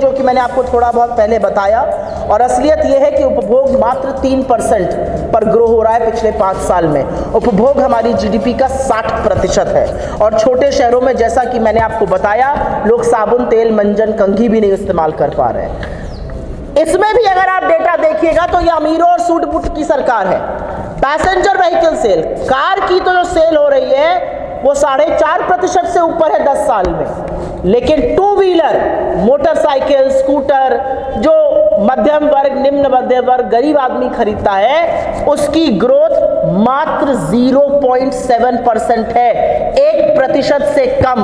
जो कि मैंने आपको थोड़ा बहुत पहले बताया, और असलियत यह है कि उपभोग मात्र 3% पर ग्रो हो रहा है पिछले 5 साल में। उपभोग हमारी जीडीपी का 60% है, और छोटे शहरों में जैसा कि मैंने आपको बताया, लोग साबुन, तेल, मंजन, कंघी भी नहीं इस्तेमाल कर पा रहे हैं। इसमें भी अगर आप डेटा देखिएगा तो ये अमीरों और सूट बूट की सरकार है। पैसेंजर व्हीकल सेल, कार की तो जो सेल हो रही है वो 4.5% से ऊपर है 10 साल में, लेकिन टू व्हीलर, मोटरसाइकिल, स्कूटर जो मध्यम वर्ग, निम्न मध्यम वर्ग, गरीब आदमी खरीदता है, उसकी ग्रोथ मात्र 0.7% है, 1% से कम।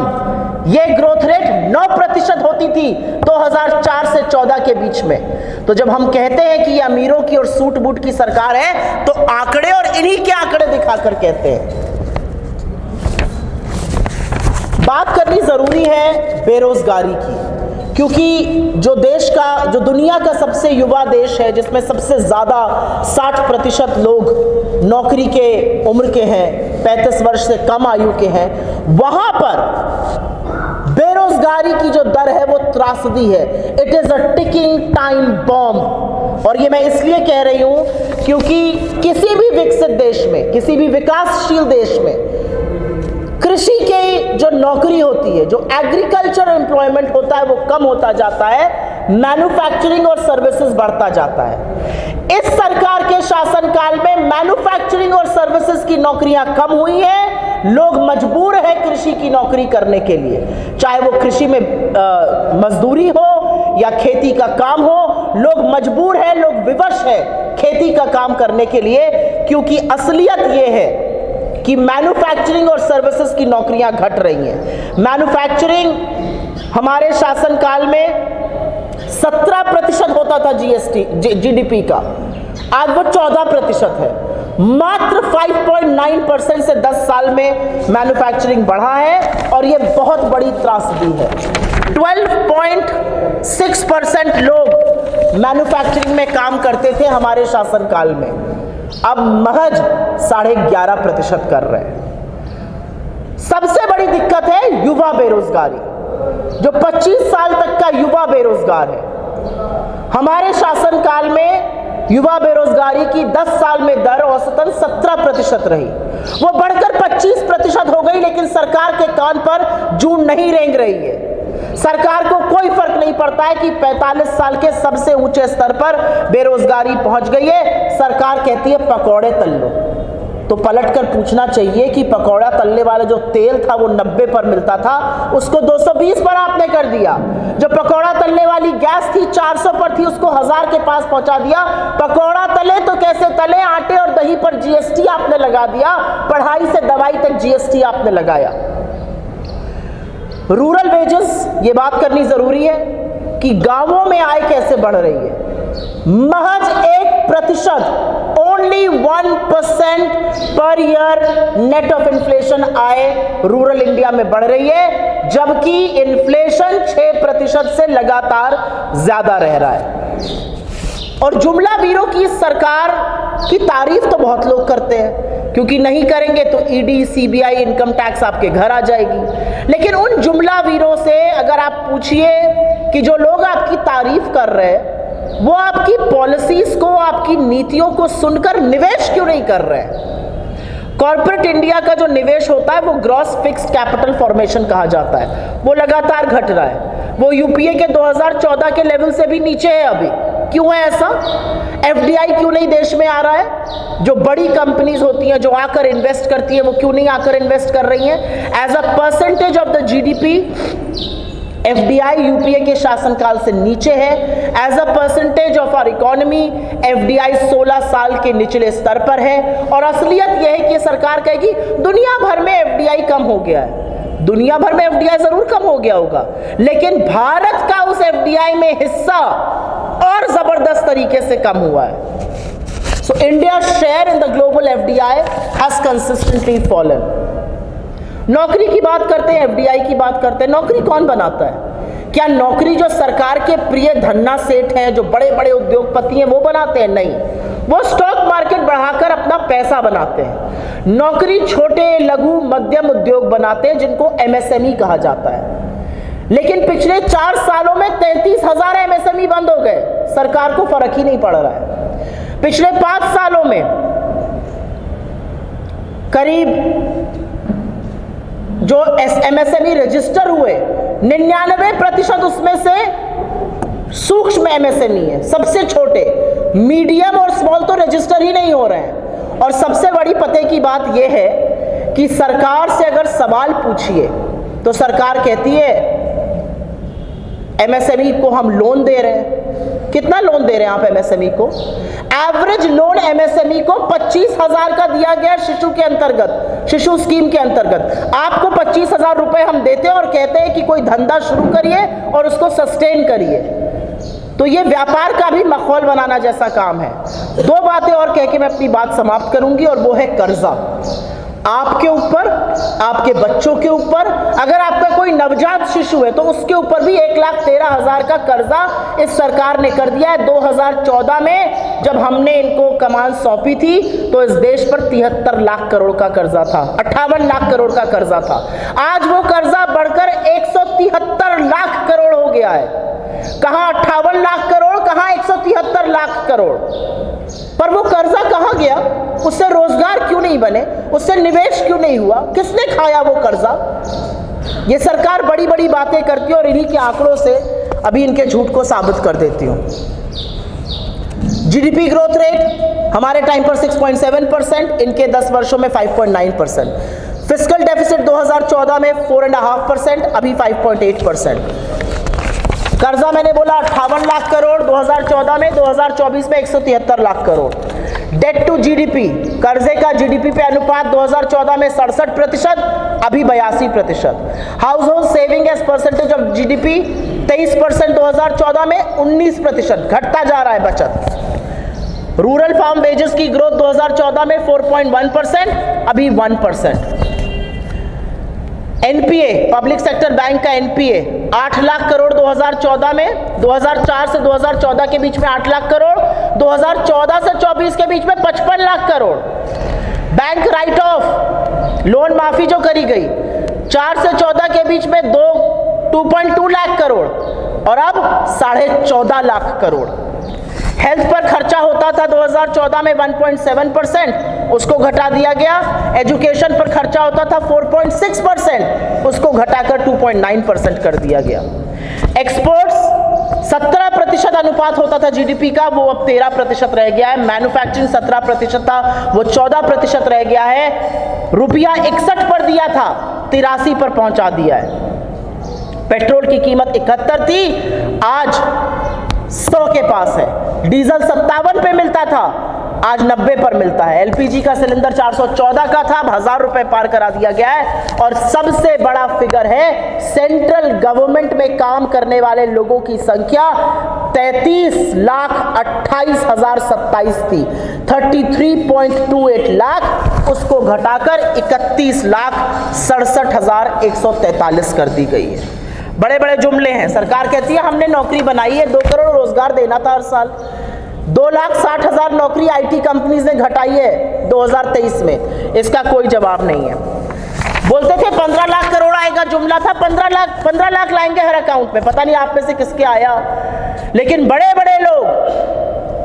ये ग्रोथ रेट 9% होती थी 2004 से 14 के बीच में। तो जब हम कहते हैं कि ये अमीरों की और सूट बूट की सरकार है, तो आंकड़े और इन्हीं के आंकड़े दिखाकर कहते हैं। बात करनी जरूरी है बेरोजगारी की, क्योंकि जो दुनिया का सबसे युवा देश है, जिसमें सबसे ज्यादा 60% लोग नौकरी के उम्र के हैं, 35 वर्ष से कम आयु के हैं, वहां पर बेरोजगारी की जो दर है वो त्रासदी है। It is a ticking time bomb. और ये मैं इसलिए कह रही हूं क्योंकि किसी भी विकसित देश में, किसी भी विकासशील देश में कृषि की जो नौकरी होती है, जो एग्रीकल्चर एम्प्लॉयमेंट होता है, वो कम होता जाता है, मैन्युफैक्चरिंग और सर्विसेज बढ़ता जाता है। इस सरकार के शासनकाल में मैन्युफैक्चरिंग और सर्विसेज की नौकरियां कम हुई हैं, लोग मजबूर हैं कृषि की नौकरी करने के लिए, चाहे वो कृषि में मजदूरी हो या खेती का काम हो, लोग मजबूर हैं, लोग विवश हैं खेती का काम करने के लिए, क्योंकि असलियत ये है कि मैन्युफैक्चरिंग और सर्विसेज की नौकरियां घट रही हैं। मैन्युफैक्चरिंग हमारे शासनकाल में 17% होता था जीडीपी का, आज वो 14% है। मात्र 5.9% से 10 साल में मैन्युफैक्चरिंग बढ़ा है, और ये बहुत बड़ी त्रासदी है। 12.6% लोग मैन्युफैक्चरिंग में काम करते थे हमारे शासनकाल में, अब महज 11.5% कर रहे हैं। सबसे बड़ी दिक्कत है युवा बेरोजगारी, जो 25 साल तक का युवा बेरोजगार है। हमारे शासनकाल में युवा बेरोजगारी की 10 साल में दर औसतन 17% रही, वो बढ़कर 25% हो गई, लेकिन सरकार के कान पर जूं नहीं रेंग रही है। सरकार को कोई फर्क नहीं पड़ता है कि 45 साल के सबसे ऊंचे स्तर पर बेरोजगारी पहुंच गई है। सरकार कहती है पकौड़े तल लो, तो पलटकर पूछना चाहिए कि पकौड़ा तलने वाला जो तेल था वो 90 पर मिलता था, उसको 220 पर आपने कर दिया। जो पकौड़ा तलने वाली गैस थी 400 पर थी, उसको 1000 के पास पहुंचा दिया। पकौड़ा तले तो कैसे तले, आटे और दही पर जीएसटी आपने लगा दिया, पढ़ाई से दवाई तक जीएसटी आपने लगाया। रूरल वेजेस, ये बात करनी जरूरी है कि गांवों में आय कैसे बढ़ रही है। महज 1%, only 1% per year net of inflation I rural India में बढ़ रही है, जबकि इन्फ्लेशन 6% से लगातार ज्यादा रह रहा है। और जुमला वीरों की सरकार की तारीफ तो बहुत लोग करते हैं, क्योंकि नहीं करेंगे तो ईडी, सीबीआई, इनकम टैक्स आपके घर आ जाएगी। लेकिन उन जुमला वीरों से अगर आप पूछिए कि जो लोग आपकी तारीफ कर रहे हैं, वो आपकी पॉलिसीज को, आपकी नीतियों को सुनकर निवेश क्यों नहीं कर रहे हैं। कॉर्पोरेट इंडिया का जो निवेश होता है वो ग्रॉस फिक्स्ड कैपिटल फॉर्मेशन कहा जाता है, वो लगातार घट रहा है। वो यूपीए के 2014 के लेवल से भी नीचे है अभी। क्यों है ऐसा? एफडीआई क्यों नहीं देश में आ रहा है? जो बड़ी कंपनीज होती हैं, जो आकर इन्वेस्ट करती है, वो क्यों नहीं आकर इन्वेस्ट कर रही हैं? As a percentage of the GDP FDI UPA के शासनकाल से नीचे है। As a percentage of our economy FDI 16 साल के निचले स्तर पर है। और असलियत यह है कि सरकार कहेगी दुनिया भर में एफडीआई कम हो गया है। दुनिया भर में एफडीआई जरूर कम हो गया होगा, लेकिन भारत का उस एफडीआई में हिस्सा और जबरदस्त तरीके से कम हुआ है। So India share in the global FDI has consistently fallen. नौकरी की बात करते हैं, एफडीआई की बात करते हैं, नौकरी कौन बनाता है? क्या नौकरी जो सरकार के प्रिय धन्ना सेठ हैं, जो बड़े बड़े उद्योगपति हैं, वो बनाते हैं? नहीं, वो स्टॉक मार्केट बढ़ाकर अपना पैसा बनाते हैं। नौकरी छोटे, लघु, मध्यम उद्योग बनाते हैं, जिनको एमएसएमई कहा जाता है। लेकिन पिछले 4 सालों में 33,000 एमएसएमई बंद हो गए, सरकार को फर्क ही नहीं पड़ रहा है। पिछले 5 सालों में करीब जो एमएसएमई रजिस्टर हुए 99% उसमें से सूक्ष्म एमएसएमई है, सबसे छोटे। मीडियम और स्मॉल तो रजिस्टर ही नहीं हो रहे हैं। और सबसे बड़ी पते की बात यह है कि सरकार से अगर सवाल पूछिए तो सरकार कहती है एमएसएमई को हम लोन दे रहे हैं। कितना लोन दे रहे हैं आप एमएसएमई को? एवरेज लोन एमएसएमई को 25,000 का दिया गया शिशु के अंतर्गत, शिशु स्कीम के अंतर्गत। आपको 25,000 रुपए हम देते हैं और कहते हैं कि कोई धंधा शुरू करिए और उसको सस्टेन करिए। तो ये व्यापार का भी माहौल बनाना जैसा काम है। 2 बातें और कह के मैं अपनी बात समाप्त करूंगी, और वो है कर्जा। आपके ऊपर, आपके बच्चों के ऊपर, अगर आपका कोई नवजात शिशु है तो उसके ऊपर भी 1,13,000 का कर्जा इस सरकार ने कर दिया है। 2014 में जब हमने इनको कमान सौंपी थी तो इस देश पर 73 लाख करोड़ का कर्जा था, 58 लाख करोड़ का कर्जा था। आज वो कर्जा बढ़कर 173 लाख करोड़ हो गया है। कहां 58 लाख करोड़, कहां 173 लाख करोड़। पर वो कर्जा कहां गया? उससे रोजगार क्यों नहीं बने? उससे निवेश क्यों नहीं हुआ? किसने खाया वो कर्जा? ये सरकार बड़ी बड़ी बातें करती है और इन्हीं के आंकड़ों से अभी इनके झूठ को साबित कर देती हूं। जीडीपी ग्रोथ रेट हमारे टाइम पर 6.7%, इनके 10 वर्षों में 5.9%। फिस्कल डेफिसिट 2014 में 4.5%, अभी 5.8%। कर्जा मैंने बोला 58 लाख करोड़ 2014 में, 2024 में 173 lakh crore. Debt to GDP, कर्जे का जीडीपी पे अनुपात 2014 में 67%, अभी 82%। Household saving as percentage of GDP 23% 2014 में, 19%, घटता जा रहा है बचत। रूरल फार्म वेजेस की ग्रोथ 2014 में 4.1%, अभी 1%। एनपीए, पब्लिक सेक्टर बैंक का एनपीए 8 लाख करोड़ 2014 में, 2004 से 2014 के बीच में 8 लाख करोड़, 2014 से 24 के बीच में 55 lakh crore. Bank right of, loan माफी जो करी गई 4 से 14 के बीच में 2.2 लाख करोड़ और अब 14.5 लाख करोड़। हेल्थ पर खर्चा होता था 2014 में 1.7%, उसको घटा दिया गया। एजुकेशन पर खर्चा होता था 4.6%, उसको घटाकर 2.9% कर दिया गया। एक्सपोर्ट्स 17% अनुपात होता था जीडीपी का, वो अब 13% रह गया है। मैन्युफैक्चरिंग 17% था, वो 14% रह गया है। रुपया 61 पर दिया था, 83 पर पहुंचा दिया है। पेट्रोल की कीमत 71 थी, आज 100 के पास है। डीजल 57 पे मिलता था, आज 90 पर मिलता है। एलपीजी का सिलेंडर 414 का था, अब 1000 रुपए पार करा दिया गया है। और सबसे बड़ा फिगर है, सेंट्रल गवर्नमेंट में काम करने वाले लोगों की संख्या 33,28,027 थी, 33.28 लाख, उसको घटाकर 31,67,143 कर दी गई है। बड़े बड़े जुमले हैं। सरकार कहती है हमने नौकरी बनाई है, 2 करोड़ रोजगार देना था हर साल। 2,60,000 नौकरी आईटी कंपनीज ने घटाई है 2023 में, इसका कोई जवाब नहीं है। बोलते थे 15 लाख करोड़ आएगा, जुमला था 15 लाख लाएंगे हर अकाउंट में, पता नहीं आप में से किसके आया। लेकिन बड़े बड़े लोग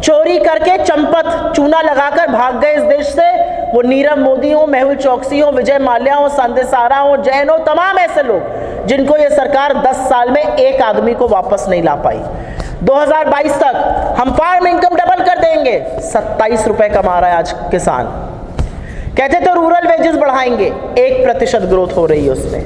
चोरी करके चंपत चूना लगाकर भाग गए इस देश से। वो नीरव मोदी हो, मेहुल चौकसी हो, विजय माल्या हो, संजय सारा हो, जैन हो, तमाम ऐसे लोग जिनको ये सरकार 10 साल में एक आदमी को वापस नहीं ला पाई। 2022 तक हम फार्म इनकम डबल कर देंगे, 27 रुपए कमा रहा है आज किसान। कहते तो रूरल वेजेस बढ़ाएंगे, 1% ग्रोथ हो रही है उसमें।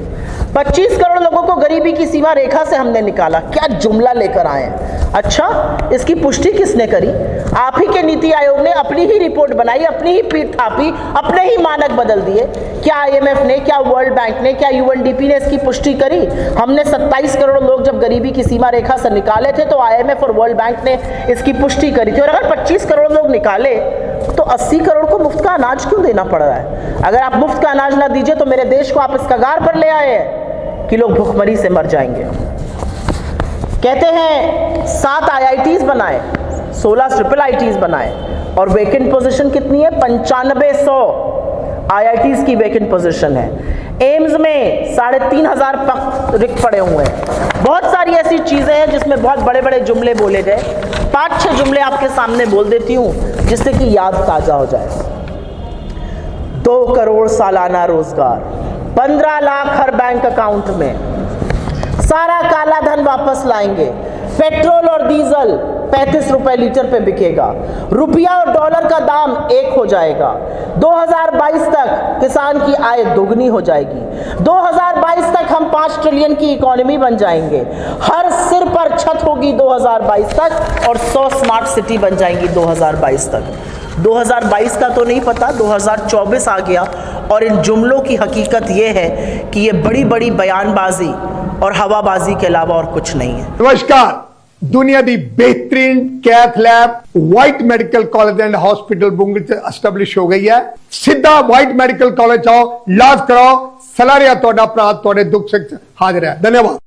25 करोड़ लोगों को गरीबी की सीमा रेखा से हमने निकाला। क्या जुमला लेकर आए हैं। अच्छा, इसकी पुष्टि किसने करी? आप ही के नीति आयोग ने अपनी ही रिपोर्ट बनाई, अपनी ही पीठ थापी, अपने ही मानक बदल दिए। क्या आईएमएफ ने, क्या वर्ल्ड बैंक ने, क्या यूएनडीपी ने इसकी पुष्टि करी? हमने 27 करोड़ लोग जब गरीबी की सीमा रेखा से निकाले थे तो आईएमएफ और वर्ल्ड बैंक ने इसकी पुष्टि करी थी। और अगर 25 करोड़ लोग निकाले तो 80 करोड़ को मुफ्त का अनाज क्यों देना पड़ रहा है? अगर आप मुफ्त का अनाज ना दीजिए तो मेरे देश को आप इस कगार पर ले आए हैं कि लोग भूखमरी से मर जाएंगे। कहते हैं 7 आईआईटीज बनाए, 16 ट्रिपल आईटीज बनाए और वेकेंट पोजीशन कितनी है? 9500 आईआईटीज की वेकेंट पोजीशन है। एम्स में 3,500 रिक्त पड़े हुए हैं। बहुत सारी ऐसी चीजें हैं जिसमें बहुत बड़े बड़े जुमले बोले गए। 5-6 जुमले आपके सामने बोल देती हूं जिससे कि याद ताजा हो जाए। 2 करोड़ सालाना रोजगार, 15 लाख हर बैंक अकाउंट में, सारा काला धन वापस लाएंगे, पेट्रोल और डीजल 35 रुपए लीटर पे बिकेगा, रुपया और डॉलर का दाम 1 हो जाएगा, 2022 तक किसान की आय दोगुनी हो जाएगी, 2022 तक हम 5 ट्रिलियन की इकोनॉमी बन जाएंगे, हर सिर पर छत होगी 2022 तक, और 100 स्मार्ट सिटी बन जाएंगी 2022 तक। 2022 का तो नहीं पता, 2024 आ गया और इन जुमलों की हकीकत ये है कि ये बड़ी बड़ी बयानबाजी और हवाबाजी के अलावा और कुछ नहीं है। नमस्कार, दुनिया दी बेहतरीन cath lab white medical college and hospital बुंगड़ से एस्टैब्लिश हो गई है। सीधा व्हाइट मेडिकल कॉलेज आओ, इलाज कराओ, सलाह रिया तोड़ा अपराध तोड़े दुख से हाजिर है। धन्यवाद।